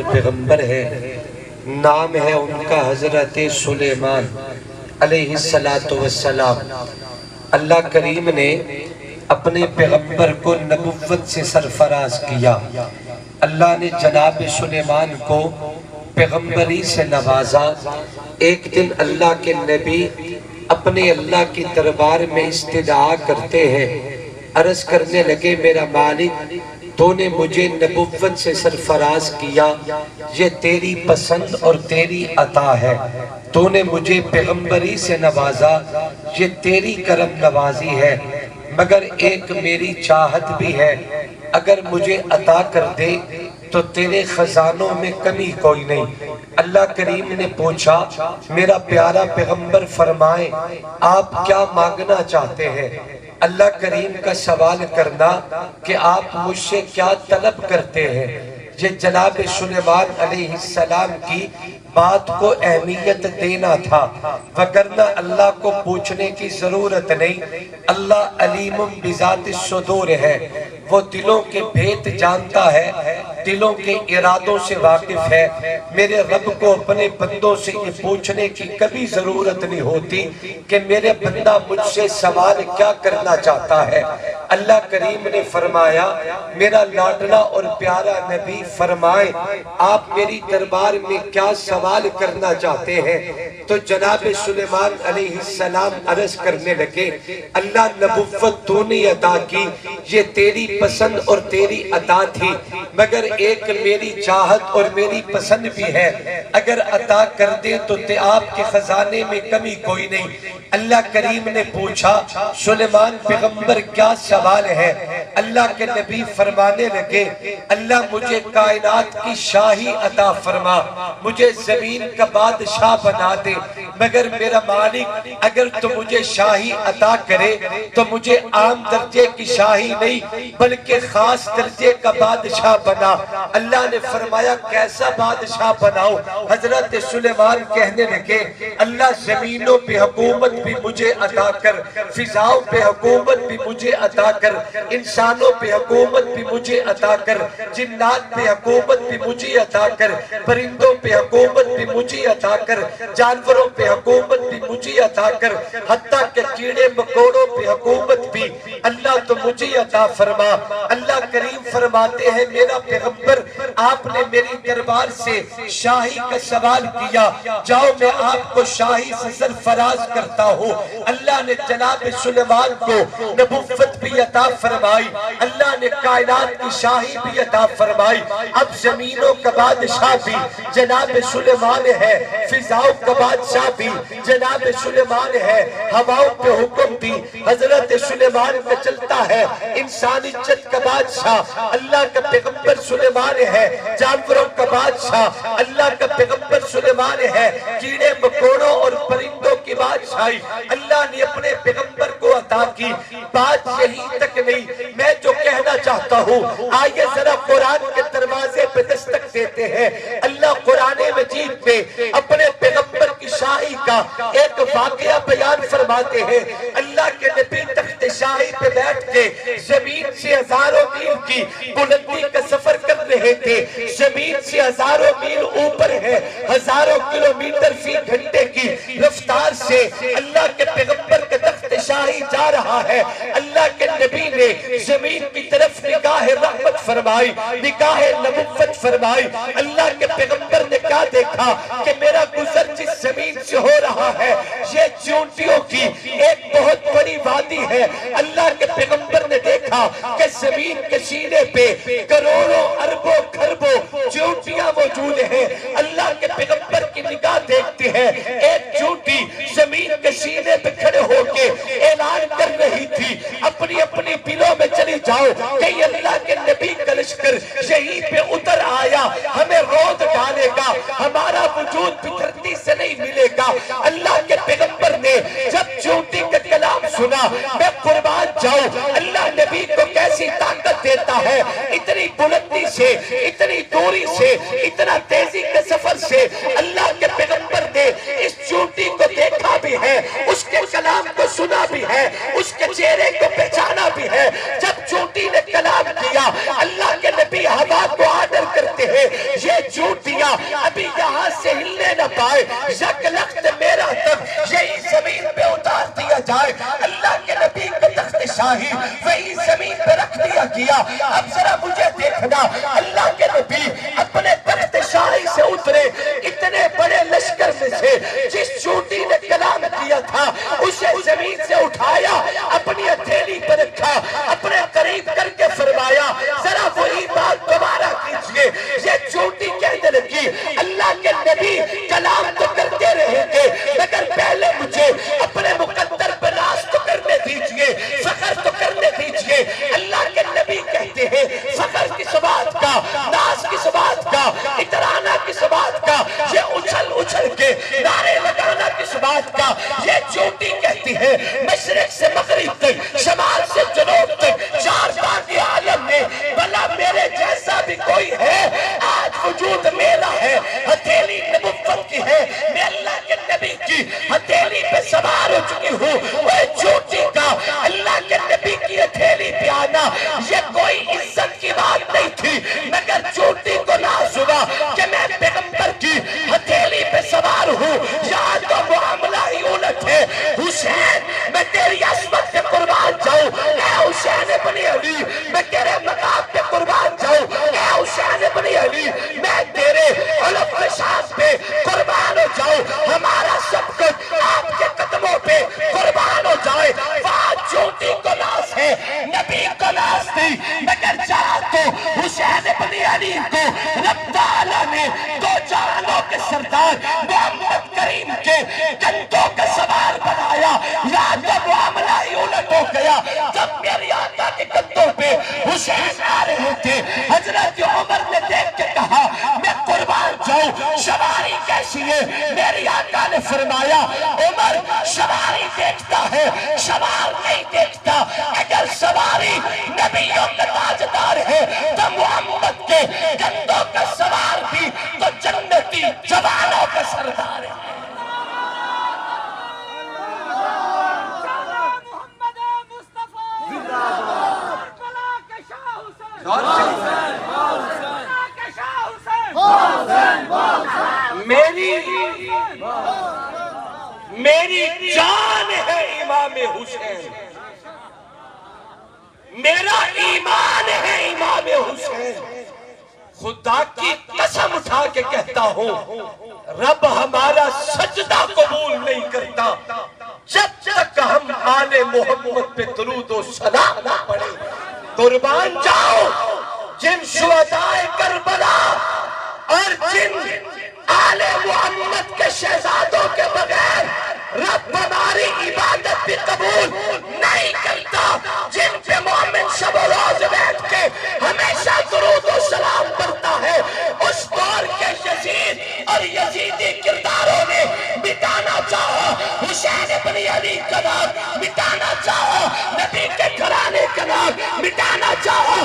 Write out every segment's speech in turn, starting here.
پیغمبر ہے، نام ہے ان کا حضرت سلیمان علیہ السلام۔ اللہ کریم نے اپنے پیغمبر کو نبوت سے سرفراز کیا۔ اللہ نے جناب سلیمان کو پیغمبری سے نوازا۔ ایک دن اللہ کے نبی اپنے اللہ کی دربار میں استدعا کرتے ہیں، عرض کرنے لگے میرا مالک تو نے مجھے نبوت سے سرفراز کیا، یہ تیری پسند اور تیری عطا ہے۔ تو نے مجھے پیغمبری سے نوازا، یہ تیری کرم نوازی ہے، مگر ایک میری چاہت بھی ہے، اگر مجھے عطا کر دے تو تیرے خزانوں میں کمی کوئی نہیں۔ اللہ کریم نے پوچھا میرا پیارا پیغمبر فرمائے آپ کیا مانگنا چاہتے ہیں؟ اللہ کریم کا سوال کرنا کہ آپ مجھ سے کیا طلب کرتے ہیں، یہ جناب سلیمان علیہ السلام کی بات کو اہمیت دینا تھا، وگرنہ اللہ کو پوچھنے کی ضرورت نہیں۔ اللہ علیم بذات الصدور ہے، وہ دلوں کے بھید جانتا ہے، دلوں کے ارادوں سے واقف ہے۔ میرے رب کو اپنے بندوں سے یہ پوچھنے کی کبھی ضرورت نہیں ہوتی کہ میرے بندہ مجھ سے سوال کیا کرنا چاہتا ہے۔ اللہ کریم نے فرمایا میرا لاڈلا اور پیارا نبی فرمائے آپ میری دربار میں کیا سوال کرنا چاہتے ہیں؟ تو جناب سلیمان علیہ السلام عرض کرنے لگے اللہ نبوت تو نے عطا کی، یہ تیری پسند اور تیری عطا تھی، مگر ایک میری چاہت اور میری پسند بھی ہے، اگر عطا کر دے تو آپ کے خزانے میں کمی کوئی نہیں۔ اللہ کریم نے پوچھا سلیمان پیغمبر کیا سوال ہے؟ اللہ کے نبی فرمانے لگے اللہ مجھے کائنات کی شاہی عطا فرما، مجھے زمین کا بادشاہ بنا دے، مگر میرا مالک اگر تو مجھے شاہی عطا کرے تو مجھے عام درجے کی شاہی نہیں بلکہ خاص درجے کا بادشاہ بنا۔ اللہ نے فرمایا کیسا بادشاہ بناؤ؟ حضرت سلیمان کہنے لگے اللہ زمینوں پہ حکومت بھی مجھے عطا کر، فضاؤں پہ حکومت بھی مجھے عطا کر، انسانوں پہ حکومت بھی مجھے عطا کر، جنات پہ حکومت بھی مجھے عطا کر، پرندوں پہ حکومت بھی مجھے عطا کر، جانوروں پہ حکومت بھی مجھے عطا کر، حتیٰ کہ کیڑے مکوڑوں پہ حکومت بھی اللہ تو مجھے عطا فرما۔ اللہ کریم فرماتے ہیں میرا پیغمبر آپ نے میری دربار سے شاہی کا سوال کیا، جاؤ میں آپ کو شاہی سے سرفراز کرتا ہوں۔ اللہ نے جناب سلیمان کو نبوت بھی عطا فرمائی، اللہ نے کائنات کی شاہی بھی عطا فرمائی۔ اب زمینوں کا بادشاہ بھی جناب سلیمان ہے، فضاؤں کا بادشاہ بھی جناب سلیمان ہے، ہواؤں پہ حکم بھی حضرت سلیمان کا چلتا ہے، انسانی جت کا بادشاہ اللہ کا پیغمبر سلیمان ہے، جانوروں کا بادشاہ اللہ کا پیغمبر سلیمان ہے، کیڑے مکوڑوں اور پرندوں کی بادشاہی اللہ نے اپنے پیغمبر کو عطا کی۔ بات یہی تک نہیں، میں جو کہنا چاہتا ہوں آئیے ذرا قرآن کے دروازے پہ دستک دیتے ہیں۔ اللہ قرآن مجید میں اپنے پیغمبر کی شاہی کا ایک واقعہ بیان فرماتے ہیں۔ اللہ کے نبی تخت شاہی پہ بیٹھ کے زمین سے ہزاروں میل کی بلندی کا سفر کر رہے تھے، زمین سے ہزاروں میل اوپر ہے، ہزاروں کلومیٹر فی گھنٹے کی رفتار سے اللہ کے پیغمبر کے تخت شاہی جا رہا ہے۔ اللہ کے نبی نے زمین کی طرف نگاہ رحمت فرمائی، نگاہ نبوت فرمائی۔ اللہ کے پیغمبر نے کیا دیکھا کہ میرا گزر جس زمین سے ہو رہا ہے یہ چونٹیوں کی ایک بہت بڑی وادی ہے۔ اللہ کے پیغمبر نے دیکھا کہ زمین کے سینے پہ کروڑوں اربوں کھربوں چونٹیاں موجود ہیں۔ اللہ کے پیغمبر کی نگاہ دیکھتے ہیں، ایک چونٹی زمین کے سینے پہ کھڑے ہو کے اعلان کر رہی تھی اپنی اپنی بلوں میں چلی جاؤ کہ اللہ کے نبی کا لشکر یہیں پہ اتر آیا، ہمیں رود ڈالے گا، ہمارا وجود بھی دھرتی سے نہیں ملے گا۔ اللہ کے پیغمبر نے جب چونٹی کا کلام سنا میں قربان جاؤں اللہ نبی کو کیسی طاقت دیتا ہے، اتنی بلندی سے، اتنی دوری سے، اتنا تیزی کے سفر سے اللہ کے پیغمبر نے اس چونٹی کو دیکھا بھی ہے، اس کے کلام کو سنا بھی ہے، اس کے چہرے کو پہچانا بھی ہے۔ جب چونٹی نے کلام کیا اللہ کے نبی ہوا کو آرڈر کرتے ہیں یہ چونٹی پائے یک لخت میرا تک یہی زمین پہ اتار دیا جائے. اللہ کے نبی کے تخت شاہی وہی زمین پہ رکھ دیا گیا. اب ذرا مجھے دیکھنا, اللہ کے نبی اپنے تخت شاہی سے اترے, اتنے بڑے لشکر میں سے جس چونٹی نے کلام کیا تھا اسے زمین سے اٹھایا, اپنی ہتھیلی پر رکھا, اپنے قریب کر کے فرمایا ذرا وہی بات دوبارہ کیجئے. یہ چونٹی کہنے لگی اللہ کے نبی کلام تو کرتے رہیں گے مگر پہلے مجھے اپنے مقدر پر راز تو کرنے دیجئے, فخر تو کرنے دیجئے. اللہ کے نبی کہتے ہیں فخر کس بات کا, ناز کس بات کا, اترانا کس بات کا, یہ اچھل اچھل کے نعرے لگانا کس بات کا. یہ چونٹی کہتی ہے مشرق سے مغرب تک, شمال سے جنوب تک, چار باغی عالم میں بھلا میرے جیسا بھی کوئی ہے آج وجود میرا ہے. ہتھیلی نبوت کی ہے, میں اللہ کے نبی کی ہتھیلی پہ سوار ہو چکی ہوں. وہ چونٹی کا اللہ کے نبی کی ہتھیلی پہ آنا یہ کوئی عزت کی بات نہیں تھی, مگر چونٹی کو ناز ہوا کہ میں پیغمبر کی ہتھیلی پہ سوار ہوں. یہاں تو معاملہ ہی الٹ ہے. حسین میں تیری عصمت پہ قربان جاؤں, اے حسین ابن علی میں تیرے مقام پہ قربان جاؤں, اے حسین ابن علی میں تیرے علم و شان پہ قربان ہو جاؤں. ہمارا سب کچھ آپ کے قدموں پہ قربان ہو جائے. وہاں چونٹی کو ناز ہے, نبی کو ناز نہیں, مگر چاہا تو حسین ابن علی کو رب تعالیٰ نے دو جہانوں کے سردار محمد کریم کے کندھوں کا سوار بنایا. یا تو معاملہ ہی الٹ ہو گیا. جب میری آقا کے کندھوں پہ حسین آ رہے تھے حضرت عمر نے دیکھ کے کہا میں قربان جاؤں, سواری کیسی ہے؟ میری آقا نے فرمایا عمر سواری دیکھتا ہے, سوار نہیں دیکھتا. اگر سواری نبیوں کا تاجدار ہے تو محمد کے کندھوں کا سوار بھی تو جنتی جوانوں کا سردار ہے. میری جان ہے امام حسین, میرا ایمان ہے امام حسین. خدا کی قسم اٹھا کے کہتا ہوں رب ہمارا سجدہ قبول نہیں کرتا جب تک ہم آل محمد پہ درود و سلام نہ پڑھیں. قربان جاؤ جن شہدائے کربلا اور جن آل محمد کے شہزادوں کے بغیر رب ہماری عبادت بھی قبول نہیں کرتا. جن پہ مومن شب و روز بیٹھ کے ہمیشہ درود و سلام پڑھتا ہے. اس دور کے یزید اور یزیدی کرداروں نے مٹانا چاہا حسین ابن علی کا نام, مٹانا چاہا نبی کے گھرانے کا نام, مٹانا چاہا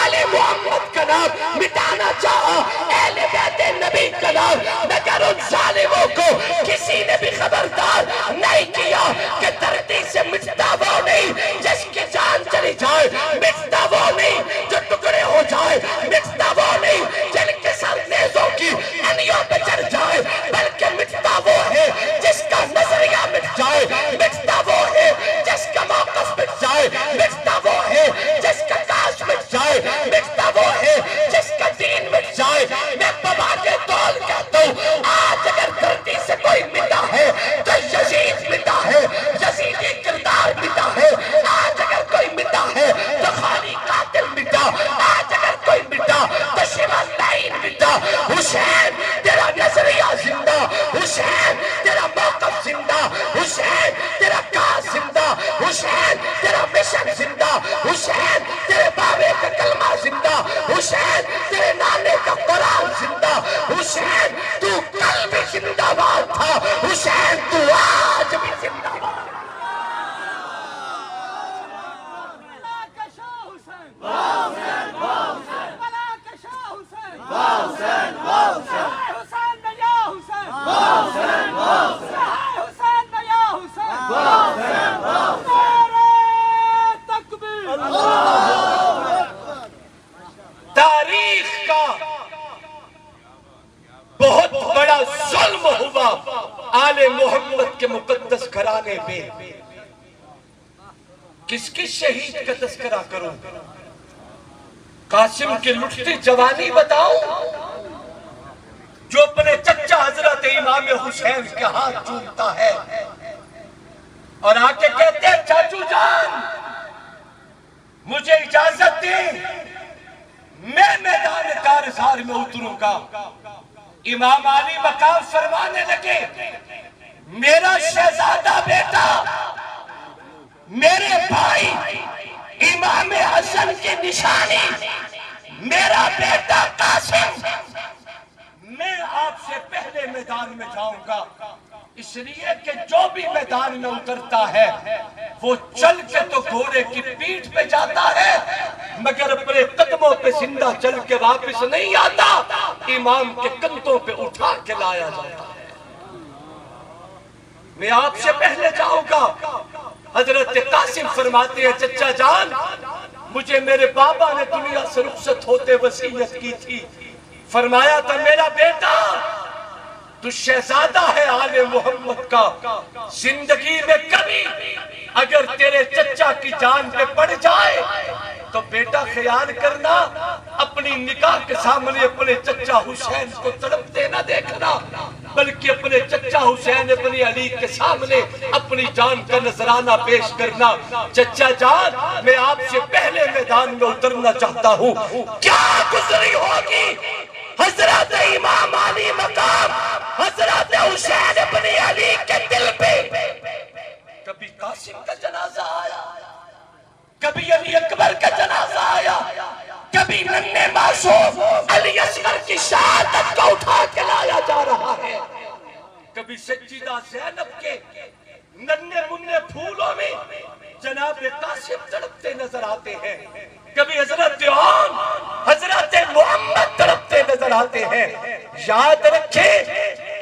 آل محمد کا نام, مٹانا چاہا اہل بیت نبی کا نام, مگر ان ظالموں کو کسی نے بھی خبردار نہیں کیا کہ دھرتی سے مٹتا وہ نہیں جس کی جان چلی جائے, مٹتا وہ نہیں جو ٹکڑے ہو جائے, مٹتا وہ نہیں جن کے سر نیزوں کی انیوں پہ چڑھ جائے, بلکہ مٹتا وہ ہے جس کا نظریہ مٹ جائے, مٹتا وہ ہے جس کا موقف مٹ جائے, مٹتا وہ ہے جس کا کاش مٹ جائے, مٹتا وہ ہے جس کا دین مٹ جائے. میں بابا کے طول کہتا ہوں آج اگر دھرتی سے کوئی مٹا ہے تو یزید مٹا ہے, یزیدی کردار مٹا ہے. آج اگر کوئی مٹا ہے تو خالی قاتل مٹا, آج اگر کوئی مٹا تو شمال لائن مٹا. حسین تیرا نظریہ زندہ, حسین تیرا موقف زندہ, حسین تیرا کاش زندہ, حسین تیرا مشن زندہ, حسین تیرے بابے کا کلمہ زندہ, حسین تیرے نانے کا قرآن زندہ, حسین تو کل بھی زندہ باد تھا, حسین تو آج بھی زندہ باد. تاریخ کا بہت بڑا ظلم ہوا آل محمد کے مقدس گھرانے پہ. کس کس شہید کا تذکرہ کروں؟ قاسم کی لٹتی جوانی بتاؤں جو اپنے چچا حضرت امام حسین کے ہاتھ چومتا ہے اور آ کے کہتے ہیں چاچو جان مجھے اجازت دیں میں میدان کارزار میں اتروں گا. امام علی مقام فرمانے لگے میرا شہزادہ بیٹا میرے بھائی امام حسن کی نشانی میرا بیٹا قاسم میں آپ سے پہلے میدان میں جاؤں گا. اس لیے کہ جو بھی میدان میں اترتا ہے وہ چل کے تو گھوڑے کی پیٹھ پہ جاتا ہے مگر اپنے قدموں پہ زندہ چل کے واپس نہیں آتا. امام کے کندھوں پہ اٹھا کے لایا جاتا ہے. میں آپ سے پہلے جاؤں گا. حضرت قاسم فرماتے ہیں چچا جان مجھے میرے بابا نے دنیا سے رخصت ہوتے وصیت کی تھی. فرمایا تھا میرا بیٹا تو شہزادہ ہے آل محمد کا. زندگی میں کبھی اگر تیرے چچا کی جان پہ پڑ جائے تو بیٹا خیال کرنا اپنی نکاح کے سامنے اپنے چچا حسین کو تڑپتے نہ دیکھنا بلکہ اپنے چچا حسین اپنی علی کے سامنے اپنی جان کا نذرانہ پیش کرنا. چچا جان میں آپ سے پہلے میدان میں اترنا چاہتا ہوں. کیا گزری ہوگی حضرت امام علی مقام حضرت حسین ابن علی کے دل پہ. کبھی قاسم کا جنازہ آیا کبھی علی اکبر کا جنازہ آیا کبھی ننھے معصوم علی اصغر کی شہادت کو اٹھا کے لایا جا رہا ہے. کبھی سجیدہ زینب کے ننھے منھے پھولوں میں جناب قاسم تڑپتے نظر آتے ہیں. کبھی حضرت عون حضرت محمد تڑپتے نظر آتے ہیں. یاد رکھیں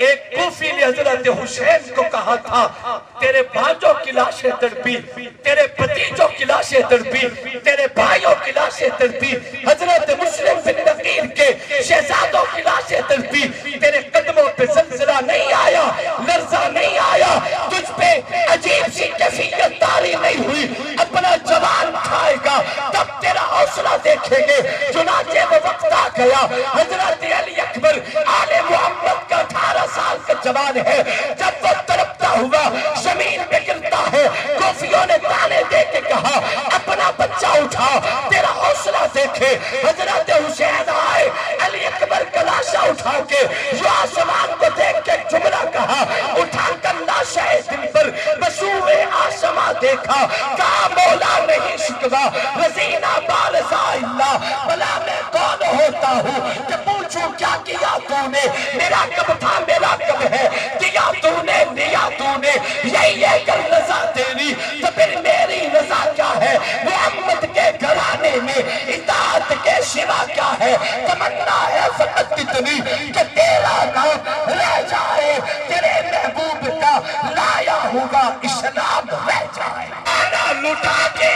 ایک کوفی نے حضرت حسین کو کہا تھا تیرے بھانجوں کی لاشیں تڑپی تیرے بھتیجوں کی لاشیں تڑپی تیرے بھائیوں کی لاشیں تڑپی حضرت مسلم بن نقیر کے شہزادوں کی لاشیں تڑپی تیرے قدموں پہ زلزلہ نہیں آیا لرزہ نہیں آیا تجھ پہ عجیب سی کیفیت طاری نہیں ہوئی. اپنا جوان اٹھائے گا تب تیرا حوصلہ دیکھیں گے. چنانچہ وہ وقت آ گیا حضرت علی اکبر آل محمد کا 18 سال کا جوان ہے. جب وہ تڑپتا ہوا زمین پہ گرتا ہے کوفیوں نے تانے دے کے کہا اپنا بچہ اٹھا تیرا حوصلہ دیکھے. حضرت حسین آئے علی اکبر کا لاشا اٹھا کے جو آسمان کو دیکھ کے جملہ کہا اٹھا کر لاشا دل پر بسوئے آسمان دیکھا کہا مولا نہیں شکوا رزینہ بارزا اللہ بلا میں کون ہوتا ہوں کہ پوچھوں کیا کیا تو نے میرا کب تھا میرا کب ہے دیا تو نے لیا تو نے یہی ہے کہ رضا تیری تو پھر میری رضا کیا ہے. محمد کے گھرانے میں اطاعت کے سوا کیا ہے. تمنا ہے فقط اتنی کہ تیرا نام رہ جائے تیرے محبوب کا لایا ہوگا اسلام رہ جائے. آنا لٹا کے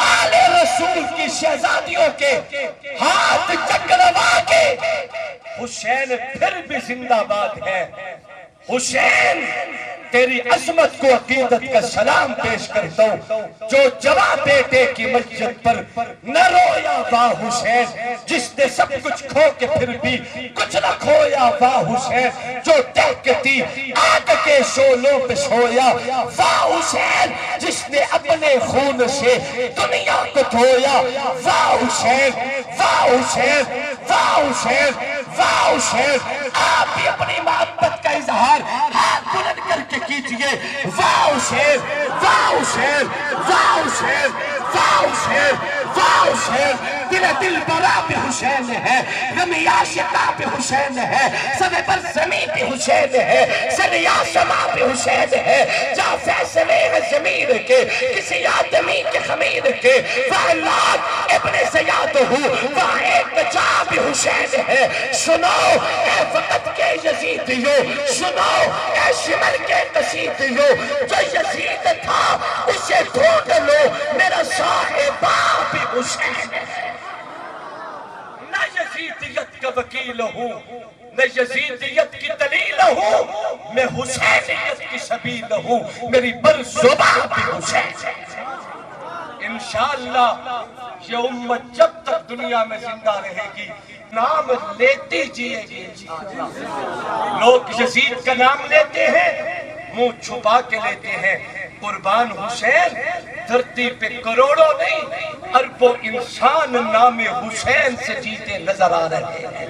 آل رسول کی شہزادیوں کے ہاتھ چکروا کے حسین پھر بھی زندہ باد ہے. حسین تیری عظمت کو عقیدت کا سلام پیش کرتا ہوں. جو جواں بیٹے کی مسجد پر نہ رویا واہ حسین جس نے سب کچھ کھو کے پھر بھی کچھ نہ کھویا واہ حسین جو ٹہکتی آگ کے شعلوں پہ سویا واہ حسین جس نے اپنے خون سے دنیا کو دھویا واہ حسین واہ حسین واہ حسین واہ حسین. آپ بھی اپنی محبت کا اظہار ہاتھ بلند کر کے کیجئے. واہ حسین واہ حسین واہ حسین واہ حسین واہ حسین. دل برا پہ حسین ہے غمی عاشقہ پہ حسین ہے سب پر زمین پہ حسین ہے سر آسماں پہ حسین ہے. جا فیصلے ہے ضمیر کے کسی آدمی کے خمیر کے وہ لات ابن زیاد ہوں وہاں ایک جا بھی حسین ہے. سنو اے وقت کے یزیدیو سنو اے شمر کے قصیدیو جو یزید تھا اسے ڈھونڈ لو میرا صاحبہ بھی حسین ہے. نہ یزیدیت کا وکیل ہوں، میں یزیدیت کی دلیل ہوں، میں حسینیت کی سبیل ہوں، میری برزباں بھی حسین ہے۔ انشاءاللہ یہ امت جب تک دنیا میں زندہ رہے گی نام لیتی جیے گی انشاءاللہ۔ لوگ یزید کا نام لیتے ہیں، منہ چھپا کے لیتے ہیں، قربان حسین دھرتی پہ کروڑوں نہیں اربوں انسان نام حسین سے جیتے نظر آ رہے ہیں۔